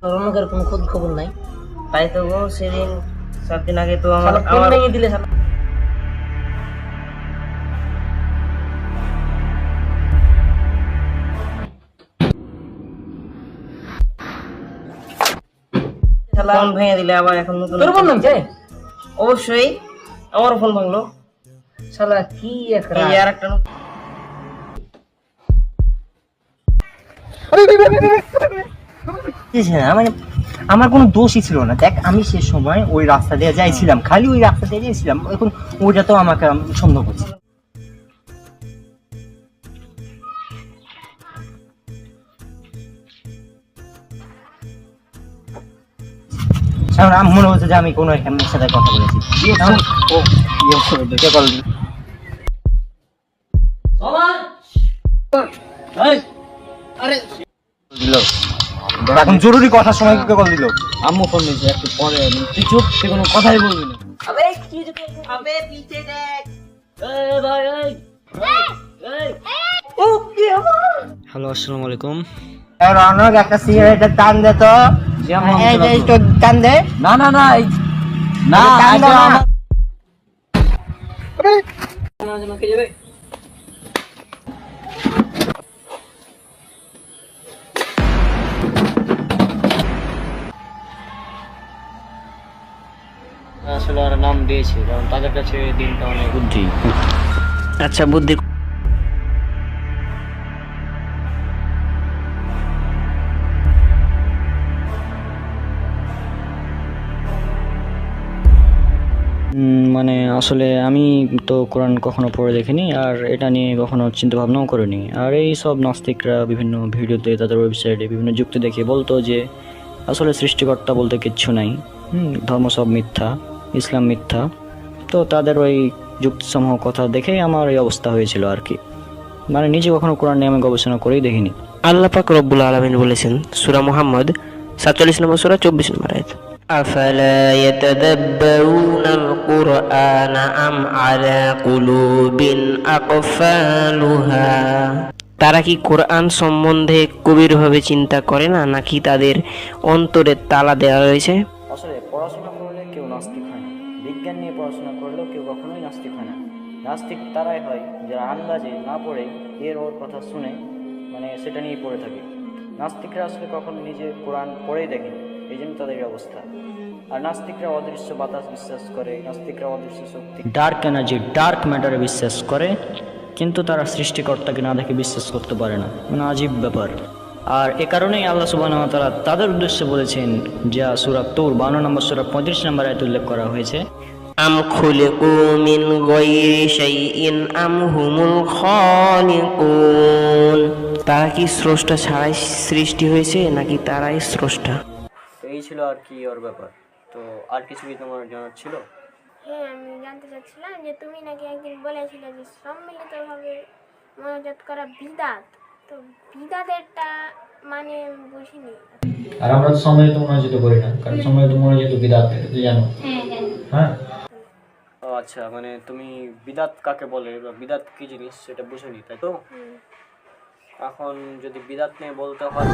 রৌনকের কোনো খোঁজ খবর নাই। তাই তো গো, সেদিন 7 দিন আগে তো আমার শালা ফোন ভেঙে দিলে শালা। শালা ফোন ভেঙে দিলে আবার এখন নতুন। তোর ফোন ভাঙছে? অবশ্যই আমার ফোন ভাঙলো। শালা কি এক এই রাত। আর একটা মানে আমার কোনো দোষই ছিল না। দেখ, আমি সে সময় ওই রাস্তা দিয়ে যাইছিলাম, খালি ওই রাস্তা দিয়ে যাইছিলাম। এখন ওইটা তো আমাকে সন্দেহ করছে। কারণ আমার মনে হচ্ছে যে আমি কোনো একটা মেয়ের সাথে কথা বলেছি। কে কল দিল? দিল। এখন জরুরি কথার সময় কে কল দিল? আম্মু ফোন দিয়েছে একটু পরে। তুই চুপ, তুই কোনো কথাই বলবি না। আবে কি হয়েছে? আবে পিছে দেখ। ভাই ও কি আমার? হ্যালো, আসসালামু আলাইকুম। রনক, একটা সিগারেটের টান দে তো। এই যে একটু টান দে। না না না, না টান দে না। আসলে ওরা নাম দিয়েছে কারণ তাদের কাছে দিনটা অনেক বুদ্ধি। আচ্ছা বুদ্ধি। মানে আসলে আমি তো কোরআন কখনো পড়ে দেখিনি, আর এটা নিয়ে কখনো চিন্তা ভাবনাও করিনি। আর এই সব নাস্তিকরা বিভিন্ন ভিডিওতে তাদের ওয়েবসাইটে বিভিন্ন যুক্তি দেখিয়ে বলতো যে আসলে সৃষ্টিকর্তা বলতে কিচ্ছু নাই, ধর্ম সব মিথ্যা, ইসলাম মিথ্যা। তো তাদের ওই যুক্তিসমূহ কথা দেখেই আমার এই অবস্থা হয়েছিল আর কি। মানে নিজে কখনো কোরআন নিয়ে আমি গবেষণা করেই দেখিনি। আল্লাহ পাক রব্বুল আলামিন বলেছেন সূরা মুহাম্মদ 47 নম্বর সূরা 24 নম্বর আয়াত, আফালা ইয়াতাদাব্বারুনাল কুরআনা আম আলা কুলুবিন আকফালুহা। তারা কি কোরআন সম্বন্ধে গভীরভাবে চিন্তা করে না, নাকি তাদের অন্তরে তালা দেওয়া রয়েছে? আসলে পড়াশোনা করলে কেউ নাস্তিক হয় না, বিজ্ঞান নিয়ে পড়াশোনা করলেও কেউ কখনোই নাস্তিক হয় না। নাস্তিক তারাই হয় যারা আন্দাজে না পড়ে এর ওর কথা শুনে মানে সেটা নিয়ে পড়ে থাকে। নাস্তিকরা আসলে কখনো নিজে কোরআন পড়েই দেখেনি, এই জন্য তাদের এই অবস্থা। আর নাস্তিকরা অদৃশ্য বাতাস বিশ্বাস করে, নাস্তিকরা অদৃশ্য শক্তি, ডার্ক এনার্জি, ডার্ক ম্যাটারে বিশ্বাস করে, কিন্তু তারা সৃষ্টিকর্তাকে না দেখে বিশ্বাস করতে পারে না। মানে আজীব ব্যাপার। আর এ কারণেই আল্লাহ সুবহানাহু ওয়া তাআলা তাদের উদ্দেশ্যে বলেছেন, যা সূরা তূর 52 নম্বর সূরা 35 নম্বর আয়াতে উল্লেখ করা হয়েছে, আম খুলিকু মিন গায়রি শাইইন আম হুমুল খালিকুন। তারা কি স্রষ্টা ছাড়াই সৃষ্টি হয়েছে, নাকি তারাই স্রষ্টা? এই ছিল আর কি ওর ব্যাপার। তো আর কিছু কি তোমার জানার ছিল? হ্যাঁ, আমি জানতে চাচ্ছিলাম যে তুমি নাকি একদিন বলেছিলে যে সম্মিলিতভাবে মোনাজাত করা বিদাত। তো বিদাতেরটা মানে আমি বুঝিনি। আর আমরা তো সম্মিলিত মোনাজাত করি না, কারণ সম্মিলিত মোনাজাত বিদআত, তুই জানো? হ্যাঁ। ও আচ্ছা, মানে তুমি বিদাত কাকে বলে বা বিদাত কি জিনিস সেটা বুঝোনি, তাই তো? এখন যদি বিদাত নিয়ে বলতে হয়,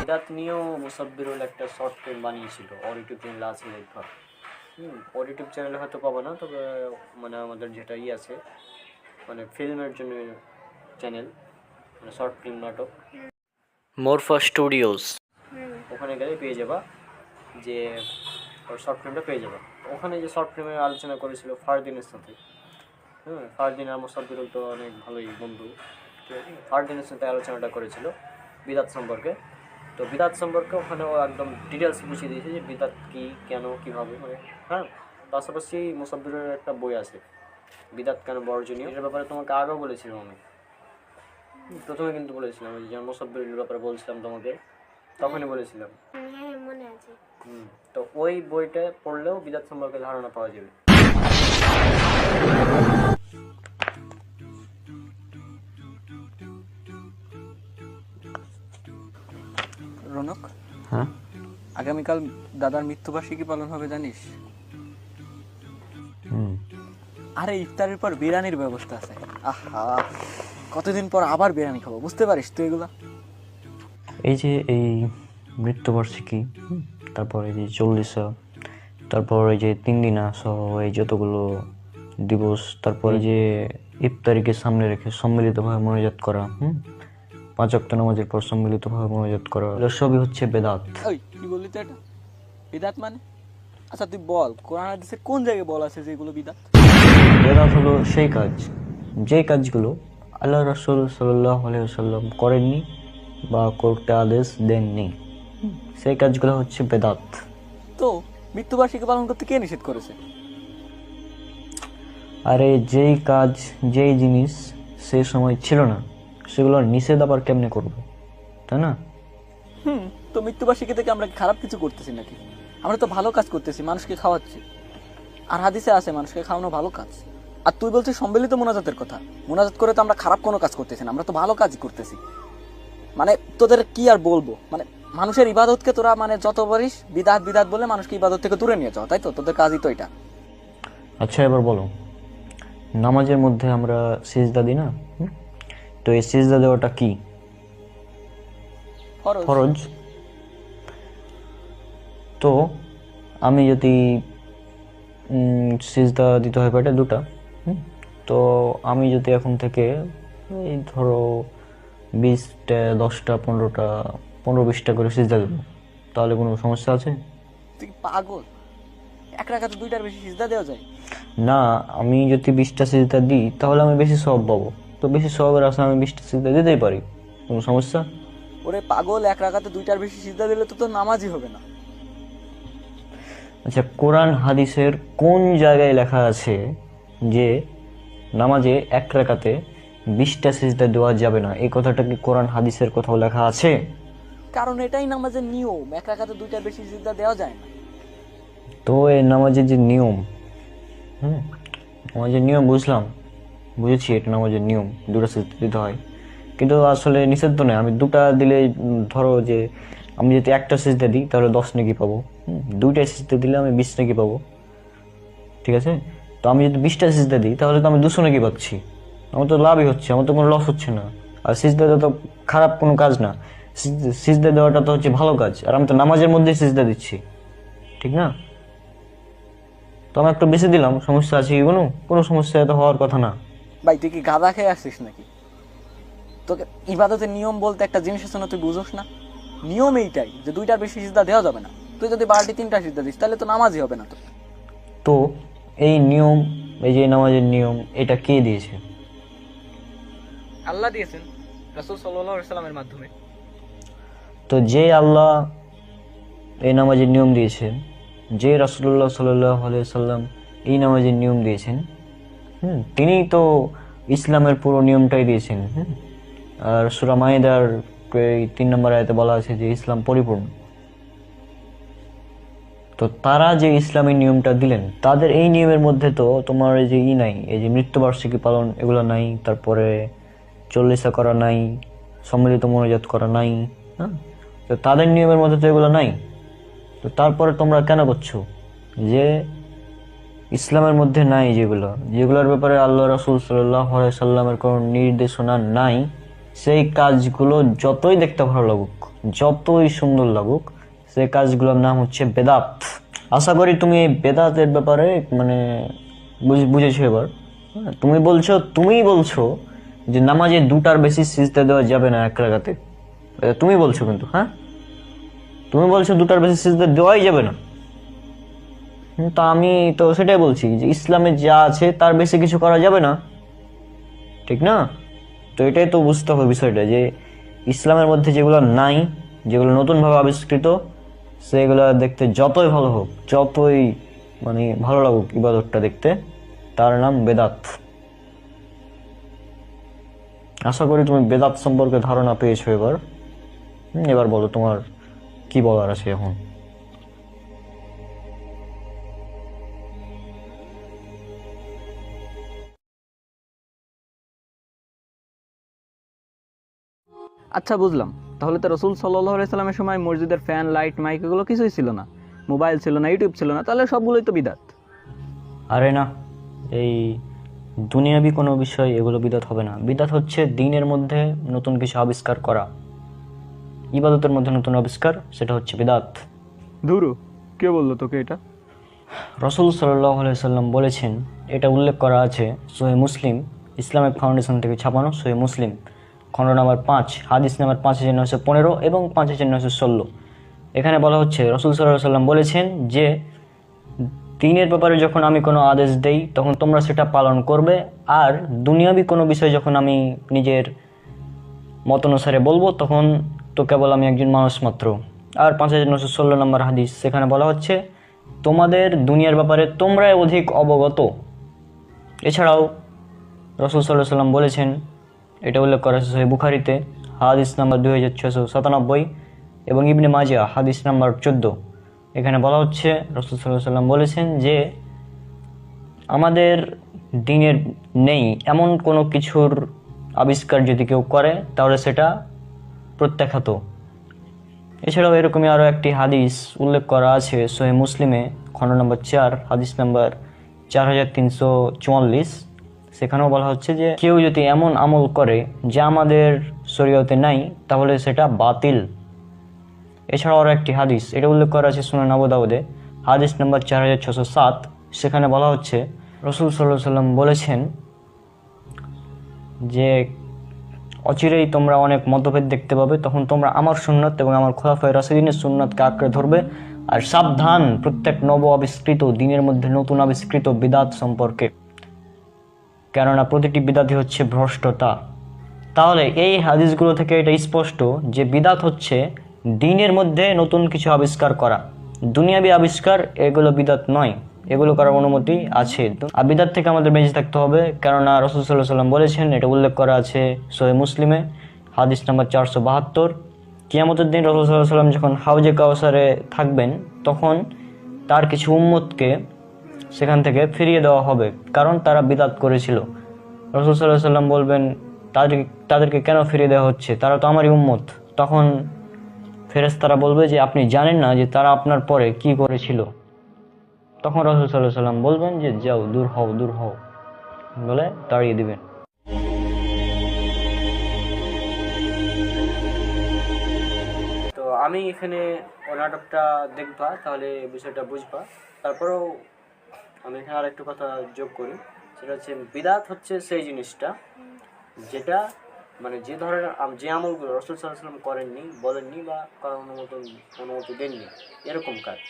বিদাত নিয়েও মুসাব্বিরুল একটা শর্ট ফিল্ম বানিয়েছিল, ওর ইউটিউব চ্যানেল আছে লেখা। ওর ইউটিউব চ্যানেলে হয়তো পাবো না, তবে মানে আমাদের যেটা আছে মানে ফিল্মের জন্য চ্যানেল, মানে শর্ট ফিল্ম নাটক, মোরফা স্টুডিওস, ওখানে গেলে পেয়ে যাবা যে ওর শর্ট ফিল্মটা পেয়ে যাবা। ওখানে যে শর্ট ফিল্মে আলোচনা করেছিল ফারদিনের সাথে, ফারদিন আর মুসাব্বিরুল তো অনেক ভালোই বন্ধু, ঠিক আছে। ফারদিনের সাথে আলোচনাটা করেছিল বিদাত সম্পর্কে। তো বিদাত সম্পর্কে ওখানে ও একদম ডিটেলস বুঝিয়ে দিয়েছে যে বিদাত কী, কেন, কীভাবে, মানে পাশাপাশি মুসাব্বিরের একটা বই আছে বিদাত কেন বর্জনীয়, এটার ব্যাপারে তোমাকে আগেও বলেছিলাম আমি, প্রথমে কিন্তু বলেছিলাম ওই যেমন মুসাব্বিরের ব্যাপারে বলছিলাম তোমাকে, তখনই বলেছিলাম। হ্যাঁ, মনে আছে। তো ওই বইটা পড়লেও বিদাত সম্পর্কে ধারণা পাওয়া যাবে। রনক, হ্যাঁ, আগামীকাল দাদার মৃত্যুবার্ষিকী পালন হবে জানিস? আরে ইফতারের পর বিরিয়ানির ব্যবস্থা আছে। আহা, কতদিন পর আবার বিরিয়ানি খাবো, বুঝতে পারিস তুই এগুলা? এই যে এই মৃত্যুবার্ষিকী, তারপর এই যে 40, তারপর এই যে 3 দিনা সহ এই যতগুলো দিবস, তারপরে যে ইফতারিকে সামনে রেখে সম্মিলিতভাবে মোনাজাত করা, 5 ওয়াক্ত নামাজের পর সম্মিলিতভাবে মোনাজাত করা, এগুলো সবই হচ্ছে বেদাত। ওই কি বললি তো এটা বিদাত মানে? আচ্ছা তুই বল কোরআন হাদিসে কোন জায়গায় বলা আছে যে এগুলো বিদাত? বেদাত হলো সেই কাজ, যে কাজগুলো আল্লাহ রাসূল সাল্লাল্লাহু আলাইহি ওয়াসাল্লাম করেননি বা করতে আদেশ দেননি, সেই কাজগুলো হচ্ছে বেদাত। তো মৃত্যুবার্ষিকী পালন করতে কে নিষেধ করেছে? আরে যেই কাজ যেই জিনিস সেই সময় ছিল না, সেগুলো নিষেধ আবার কেমনে করবো, তাই না? তো মৃত্যুবার্ষিকী থেকে আমরা কি খারাপ কিছু করতেছি নাকি? আমরা তো ভালো কাজ করতেছি, মানুষকে খাওয়াচ্ছি। আর হাদিসে আছে মানুষকে খাওয়ানো ভালো কাজ। আর তুই বলছিস সম্মিলিত মোনাজাতের কথা। মোনাজাত করে তো আমরা খারাপ কোনো কাজ করতেছি না, আমরা তো ভালো কাজই করতেছি। মানে তোদের কি আর বলবো, মানে মানুষের ইবাদতকে তোরা মানে যত পারিস বিদাত বিদাত বলে মানুষকে ইবাদত থেকে দূরে নিয়ে যাও, তাই তো? তোদের কাজই তো এটা। আচ্ছা এবার বলো, নামাজের মধ্যে আমরা সিজদা দিই না? তো এই সিজদা দেওয়াটা কি? ফরজ। তো আমি যদি সিজদা দিতে হয় পেটে 2টা, তো আমি যদি এখন থেকে এই ধরো 20টা 10টা 15টা 15-20টা করে সিজদা দেবো, তাহলে কোনো সমস্যা আছে? তুই পাগল? এক রাকাতে 2টার বেশি সিজদা দেওয়া যায়? না, আমি যদি 20টা সিজদা দিই তাহলে আমি বেশি সওয়াব পাবো, তো বেশি সওয়াবের আশা আমি 20টা সিজদা দিতেই পারি, কোনো সমস্যা? ওরে পাগল, এক রাকাতে 2টার বেশি সিজদা দিলে তো তোর নামাজই হবে না। আচ্ছা, কোরআন হাদিসের কোন জায়গায় লেখা আছে যে নামাজে 1 রাকাতে 20টা সিজদা দেওয়া যাবে না? এই কথাটা কি কোরআন হাদিসের কোথাও লেখা আছে? কারণ এটাই নামাজের নিয়ম, এক রাকাতে 2টার বেশি সিজদা দেওয়া যায় না। তো এই নামাজের যে নিয়ম, নামাজের নিয়ম বুঝেছি, এটা নামাজের নিয়ম, 2টা সিজদা দিতে হয়, কিন্তু আসলে নিষেধ তো নয়। আমি 2টা দিলে, ধরো যে আমি যদি 1টা সিজদা দিই তাহলে 10 নেকি পাবো, 2টা সিজদা দিলে আমি 20 নেকি পাবো, ঠিক আছে? তো আমি যদি 20টা সিজদা দিই তাহলে তো আমি 200 নেকি পাচ্ছি, আমার তো লাভই হচ্ছে, আমার তো কোনো লস হচ্ছে না। আর সিজদা দেওয়া তো খারাপ কোনো কাজ না, সিজদা দেওয়াটা তো হচ্ছে ভালো কাজ, আর আমি তো নামাজের মধ্যেই সিজদা দিচ্ছি, ঠিক না? তো আমি একটু বেশি দিলাম, সমস্যা আছে কি? কোনো সমস্যা তো হওয়ার কথা না। ভাই তুই কি গাদা খেয়ে আসছিস নাকি? তোকে ইবাদতের নিয়ম বলতে একটা জিনিস আছে না, তুই বুঝোস না? নিয়ম এইটাই যে 2টার বেশি সিজদা দেওয়া যাবে না। তুই যদি 12টি 3টা সিজদা দিস তাহলে তো নামাজই হবে না। তো তো এই নিয়ম, এই যে নামাজের নিয়ম, এটা কে দিয়েছে? আল্লাহ দিয়েছেন রাসূল সাল্লাল্লাহু আলাইহি সাল্লামের মাধ্যমে। তো যে আল্লাহ এই নামাজের নিয়ম দিয়েছেন, যে রাসূলুল্লাহ সাল্লাল্লাহু আলাইহি সাল্লাম এই নামাজের নিয়ম দিয়েছেন, তিনি তো ইসলামের পুরো নিয়মটাই দিয়েছেন। আর সূরা মাইদার 3 নম্বর আয়াতে বলা আছে যে ইসলাম পরিপূর্ণ। তো তারা যে ইসলামের নিয়মটা দিলেন, তাদের এই নিয়মের মধ্যে তো তোমার এই যে নাই, এই যে মৃত্যুবার্ষিকী পালন, এগুলো নাই, তারপরে 40 করা নাই, সম্মিলিত মোনাজাত করা নাই, তো তাদের নিয়মের মধ্যে তো এগুলো নাই। তো তারপরে তোমরা কেন করছো যে ইসলামের মধ্যে নাই, যেগুলোর ব্যাপারে আল্লাহ রাসূল সাল্লাল্লাহু আলাইহি সাল্লামের কোনো নির্দেশনা নাই, সেই কাজগুলো যতই দেখতে ভালো লাগুক, যতই সুন্দর লাগুক, সেই কাজগুলোর নাম হচ্ছে বেদাত। আশা করি তুমি এই বেদাতের ব্যাপারে মানে বুঝেছো এবার। তুমি বলছো যে নামাজে 2টার বেশি সিজদা দেওয়া যাবে না 1 রাকাতে, তুমি বলছো, কিন্তু তুমি বলছো 2টার বেশি সিজদা দেওয়াই যাবে না। তা আমি তো সেটাই বলছি যে ইসলামে যা আছে তার বেশি কিছু করা যাবে না, ঠিক না? তো এটাই তো বুঝতে হবে বিষয়টা, যে ইসলামের মধ্যে যেগুলো নাই, যেগুলো নতুনভাবে আবিষ্কৃত, সেগুলো দেখতে যতই ভালো হোক, যতই মানে ভালো লাগুক ইবাদতটা দেখতে, তার নাম বেদাত। আশা করি তুমি বেদাত সম্পর্কে ধারণা পেয়েছো এবার। এবার বলো তোমার কি বলার আছে এখন। আচ্ছা বুঝলাম, তাহলে তো রাসূল সাল্লাল্লাহু আলাইহি সাল্লামের সময় মসজিদের ফ্যান, লাইট, মাইক এগুলো কিছুই ছিল না, মোবাইল ছিল না, ইউটিউব ছিল না, তাহলে সবগুলোই তো বিদাত। আরে না, এই দুনিয়াবি কোনো বিষয় এগুলো বিদাত হবে না। বিদাত হচ্ছে দ্বীনের মধ্যে নতুন কিছু আবিষ্কার করা, ইবাদতের মধ্যে নতুন আবিষ্কার, সেটা হচ্ছে বিদাত। ধুরু, কে বললো তোকে এটা? রসুল সাল্লাল্লাহু আলাইহি সাল্লাম বলেছেন, এটা উল্লেখ করা আছে সহিহ মুসলিম, ইসলামিক ফাউন্ডেশন থেকে ছাপানো সহিহ মুসলিম, খণ্ড নাম্বার 5, হাদিস নাম্বার 5915 এবং 5916। এখানে বলা হচ্ছে রসুল সাল্লাল্লাহু আলাইহি সাল্লাম বলেছেন যে দিনের ব্যাপারে যখন আমি কোনো আদেশ দেই তখন তোমরা সেটা পালন করবে, আর দুনিয়াবি কোনো বিষয় যখন আমি নিজের মত অনুসারে বলবো তখন তো কেবল আমি একজন মানুষ মাত্র। আর 5916 নম্বর হাদিস, সেখানে বলা হচ্ছে তোমাদের দুনিয়ার ব্যাপারে তোমরাই অধিক অবগত। এছাড়াও রসুল সাল্লাল্লাহু আলাইহি সাল্লাম বলেছেন, এটা উল্লেখ করা আছে সহিহ বুখারীতে হাদিস নাম্বার 2697 এবং ইবনে মাজাহ হাদিস নাম্বার 14। এখানে বলা হচ্ছে রসুল সাল্লাল্লাহু আলাইহি সাল্লাম বলেছেন যে আমাদের দিনের নেই এমন কোনো কিছুর আবিষ্কার যদি কেউ করে তাহলে সেটা প্রত্যাখ্যাত। এছাড়াও এরকমই আরও একটি হাদিস উল্লেখ করা আছে সহিহ মুসলিমে, খণ্ড নম্বর 4, হাদিস নাম্বার 4344। সেখানেও বলা হচ্ছে যে কেউ যদি এমন আমল করে যা আমাদের শরীয়তে নাই তাহলে সেটা বাতিল। এছাড়াও আরও একটি হাদিস, এটা উল্লেখ করা আছে সুনান আবু দাউদে, হাদিস নাম্বার 4607। সেখানে বলা হচ্ছে রসুল সাল্লাল্লাহু আলাইহি সাল্লাম বলেছেন যে অচিরেই তোমরা অনেক মতভেদ দেখতে পাবে, তখন তোমরা আমার সুন্নাত এবং আমার খোলাফায়ে রাশিদিনের সুন্নাতকে আঁকড়ে ধরবে। আর সাবধান প্রত্যেক নব আবিষ্কৃত দিনের মধ্যে নতুন আবিষ্কৃত বিদাত সম্পর্কে, কেননা প্রতিটি বিদাতই হচ্ছে ভ্রষ্টতা। তাহলে এই হাদিসগুলো থেকে এটা স্পষ্ট যে বিদাত হচ্ছে দিনের মধ্যে নতুন কিছু আবিষ্কার করা। দুনিয়াবি আবিষ্কার এগুলো বিদাত নয়, এগুলো করার অনুমতি আছে। আর বিদাত থেকে আমাদের বেঁচে থাকতে হবে, কেননা রাসূল সাল্লাল্লাহু আলাইহি সাল্লাম বলেছেন, এটা উল্লেখ করা আছে সহিহ মুসলিমে হাদিস নাম্বার 472, কিয়ামতের দিন রাসূল সাল্লাল্লাহু আলাইহি সাল্লাম যখন হাউজে কাউসারে থাকবেন তখন তার কিছু উম্মতকে সেখান থেকে ফিরিয়ে দেওয়া হবে, কারণ তারা বিদাত করেছিল। রাসূল সাল্লাল্লাহু আলাইহি সাল্লাম বলবেন তাদেরকে কেন ফিরিয়ে দেওয়া হচ্ছে, তারা তো আমারই উম্মত। তখন ফেরেশতারা বলবে যে আপনি জানেন না যে তারা আপনার পরে কি করেছিল। তখন রাসূল সাল্লাল্লাহু আলাইহি সাল্লাম বলবেন যে যাও, দূর হও, দূর হও বলে তাড়িয়ে দিবেন। তো আমি এখানে নাটকটা দেখবা তাহলে বিষয়টা বুঝবা। তারপরেও আমি এখানে আর একটু কথা যোগ করি, সেটা হচ্ছে বিদাত হচ্ছে সেই জিনিসটা যেটা মানে যে ধরনের যে আমলগুলো রাসূল সাল্লাল্লাহু আলাইহি সাল্লাম করেননি, বলেননি বা করার অনুমতি দেননি এরকম কাজ।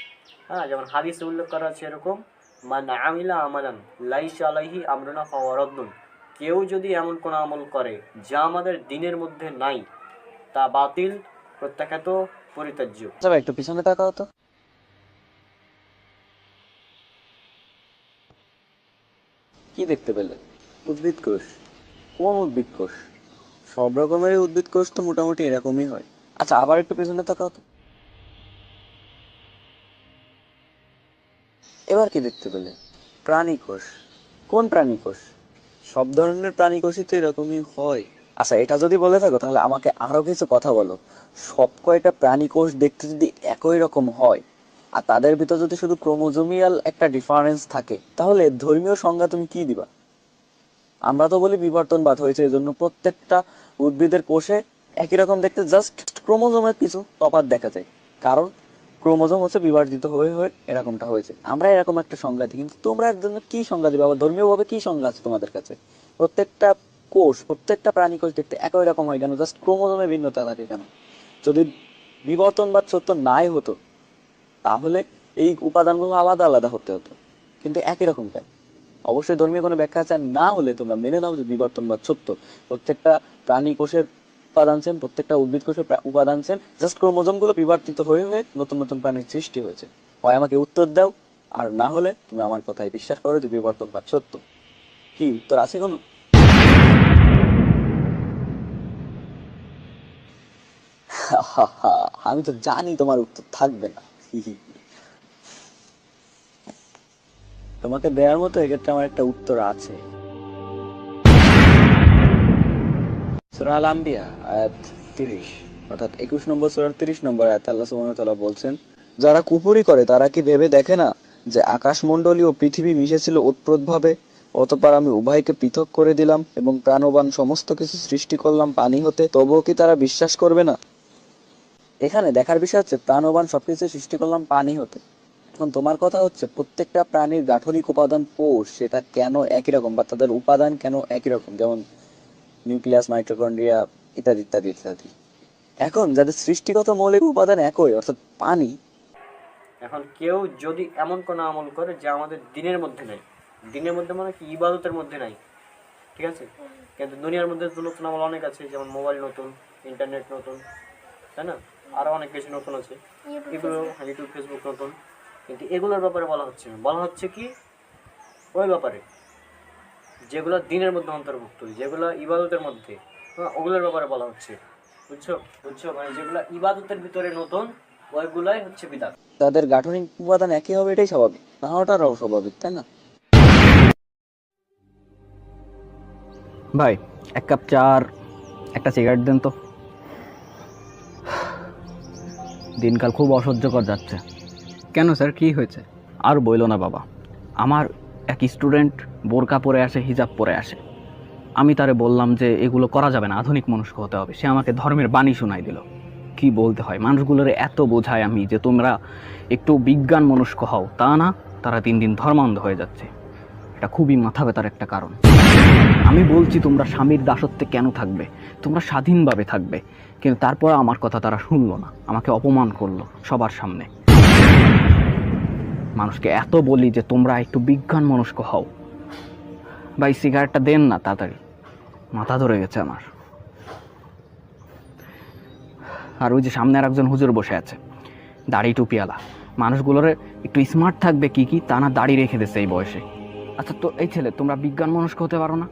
হ্যাঁ, যেমন হাদিসে উল্লেখ করা আছে এরকম, মান আমিলা আমালান লাইসা আলাইহি আমরুনা ফাহুয়া রাদ্দুন, কেউ যদি এমন কোনো আমল করে যা আমাদের দিনের মধ্যে নাই তা বাতিল, প্রত্যাখ্যাত, পরিত্যাজ্য। আচ্ছা একটু পিছনে তাকাও তো। কি দেখতে পেলে? উদ্ভিদ কোষ। কোন উদ্ভিদ কোষ? সব রকমের উদ্ভিদ কোষ তো মোটামুটি এরকমই হয়। আচ্ছা আবার একটু পিছনে তাকাও তো। এবার কি দেখতে পেলে? প্রাণী কোষ। কোন প্রাণী কোষ? সব ধরনের প্রাণী কোষই তো এরকমই হয়। আচ্ছা এটা যদি বলে থাকো তাহলে আমাকে আরো কিছু কথা বলো। সব কয়টা প্রাণী কোষ দেখতে যদি একই রকম হয় আর তাদের ভিতর যদি শুধু ক্রোমোজোমিয়াল একটা ডিফারেন্স থাকে তাহলে ধর্মীয় সংজ্ঞা তুমি কি দিবা? আমরা তো বলি বিবর্তনবাদ হয়েছে, এজন্য প্রত্যেকটা উদ্ভিদের কোষে একই রকম দেখতে, জাস্ট ক্রোমোজোমের কিছু তফাৎ দেখা যায়, কারণ ক্রোমোজোম হচ্ছে বিভাজিত হয়ে হয়ে এরকমটা হয়েছে। আমরা এরকম একটা সংজ্ঞা দিই, কিন্তু তোমরা এর জন্য কি সংজ্ঞা দিবে? আবার ধর্মীয়ভাবে কি সংজ্ঞা আছে তোমাদের কাছে? প্রত্যেকটা কোষ, প্রত্যেকটা প্রাণী কোষ দেখতে একই রকম হয় কেন? জাস্ট ক্রোমোজোমে ভিন্নতা থাকে কেন? যদি বিবর্তনবাদ সত্য নাই হতো তাহলে এই উপাদানগুলো আলাদা আলাদা হতে হতো, কিন্তু একই রকম কেন? অবশ্যই ধর্মীয় কোনো ব্যাখ্যা আছে, না হলে তোমরা মেনে নাও যে বিবর্তনবাদ সত্য। প্রত্যেকটা প্রাণী কোষের উপাদান সেম, প্রত্যেকটা উদ্ভিদ কোষের উপাদান সেম, জাস্ট ক্রোমোজোম গুলো বিবর্তিত হয়ে হয়ে নতুন নতুন প্রাণীর সৃষ্টি হয়েছে। হয় আমাকে উত্তর দাও, আর না হলে তুমি আমার কথায় বিশ্বাস করো যে বিবর্তনবাদ সত্য। কি উত্তর আছে কোনো? আমি তো জানি তোমার উত্তর থাকবে না। তোমাকে দেওয়ার মতো এক্ষেত্রে আমার একটা উত্তর আছে। সূরা আল আম্বিয়া আয়াত 30, অর্থাৎ 21 নম্বর সূরার 30 নম্বর আয়াতে আল্লাহ সুবহানাহু ওয়া তাআলা বলছেন, যারা কুফরি করে তারা কি ভেবে দেখে না যে আকাশমণ্ডলী ও পৃথিবী মিশেছিল ওতপ্রোতভাবে, অতঃপর আমি উভয়কে পৃথক করে দিলাম এবং প্রাণবান সমস্ত কিছু সৃষ্টি করলাম পানি হতে, তবুও কি তারা বিশ্বাস করবে না? এখানে দেখার বিষয় হচ্ছে প্রাণবান সবকিছু সৃষ্টি করলাম পানি হতে। এখন তোমার কথা হচ্ছে প্রত্যেকটা প্রাণীর গাঠনিক উপাদান কোষ সেটা কেন একই রকম, বা তাদের উপাদান কেন একই রকম, যেমন নিউক্লিয়াস, মাইটোকন্ড্রিয়া ইত্যাদি ইত্যাদি ইত্যাদি। এখন যাদের সৃষ্টিগত মৌলিক উপাদান একই অর্থাৎ পানি, এখন কেউ যদি এমন কোনো আমল করে যা আমাদের দিনের মধ্যে নাই, দিনের মধ্যে মানে কি ইবাদতের মধ্যে নাই, ঠিক আছে, কিন্তু দুনিয়ার মধ্যে তো নতুন আমল অনেক আছে, যেমন মোবাইল নতুন, ইন্টারনেট নতুন, তাই না, আরও অনেক কিছু নতুন আছে, এগুলো ইউটিউব ফেসবুক নতুন, কিন্তু এগুলোর ব্যাপারে বলা হচ্ছে না। বলা হচ্ছে কি ওই ব্যাপারে যেগুলো দিনের মধ্যে অন্তর্ভুক্ত, যেগুলো ইবাদতের মধ্যে, হ্যাঁ, ওগুলোর ব্যাপারে বলা হচ্ছে। বুঝছো বুঝছো, মানে যেগুলো ইবাদতের ভিতরে নতুন ওইগুলাই হচ্ছে বিদাত। তাদের গাঠনিক উপাদান একই হবে এটাই স্বাভাবিক, না ওটাও স্বাভাবিক, তাই না? ভাই 1 কাপ চা আর একটা সিগারেট দেন তো। দিনকাল খুব অসহ্যকর যাচ্ছে। কেন স্যার, কি হয়েছে? আর বইলো না বাবা, আমার এক স্টুডেন্ট বোরকা পরে আসে, হিজাব পরে আসে। আমি তারে বললাম যে এগুলো করা যাবে না, আধুনিক মনস্ক হতে হবে। সে আমাকে ধর্মের বাণী শোনাই দিল। কি বলতে হয়, মানুষগুলোর এত বোঝায় আমি যে তোমরা একটু বিজ্ঞান মনস্ক হও, তা না, তারা দিন দিন ধর্মান্ধ হয়ে যাচ্ছে। এটা খুবই মাথা ব্যথার একটা কারণ। আমি বলছি তোমরা স্বামীর দাসত্বে কেন থাকবে, তোমরা স্বাধীনভাবে থাকবে, কিন্তু তারপর আমার কথা তারা শুনলো না, আমাকে অপমান করলো সবার সামনে। মানুষকে এত বলি যে তোমরা একটু বিজ্ঞান মনস্ক হও। ভাই সিগারেটটা দেন না তাড়াতাড়ি, মাথা ধরে গেছে আমার। আর ওই যে সামনে আর একজন হুজুর বসে আছে, দাড়ি টুপিওয়ালা। মানুষগুলোর একটু স্মার্ট থাকবে কি কি, তা না দাড়ি রেখে দিচ্ছে এই বয়সে। আচ্ছা তো এই ছেলে, তোমরা বিজ্ঞান মনস্ক হতে পারো না?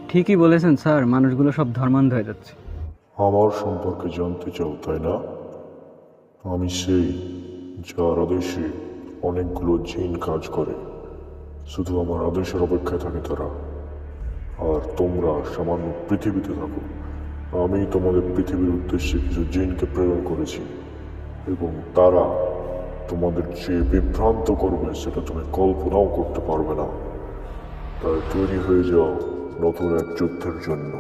ঠিকই বলেছেন স্যার, মানুষগুলো সব ধর্মান্ধ হয়ে যাচ্ছে। আমার সম্পর্কে জানতে চাও তাই না? আমি সেই যার আদেশে অনেকগুলো জিন কাজ করে, শুধু আমার আদেশের অপেক্ষায় থাকে তারা। আর তোমরা সামান্য পৃথিবীতে থাকো। আমি তোমাদের পৃথিবীর উদ্দেশ্যে কিছু জিনকে প্রেরণ করেছি, এবং তারা তোমাদের যে বিভ্রান্ত করবে সেটা তুমি কল্পনাও করতে পারবে না। তাই তৈরি হয়ে যাও নতুন এক যুদ্ধের জন্য।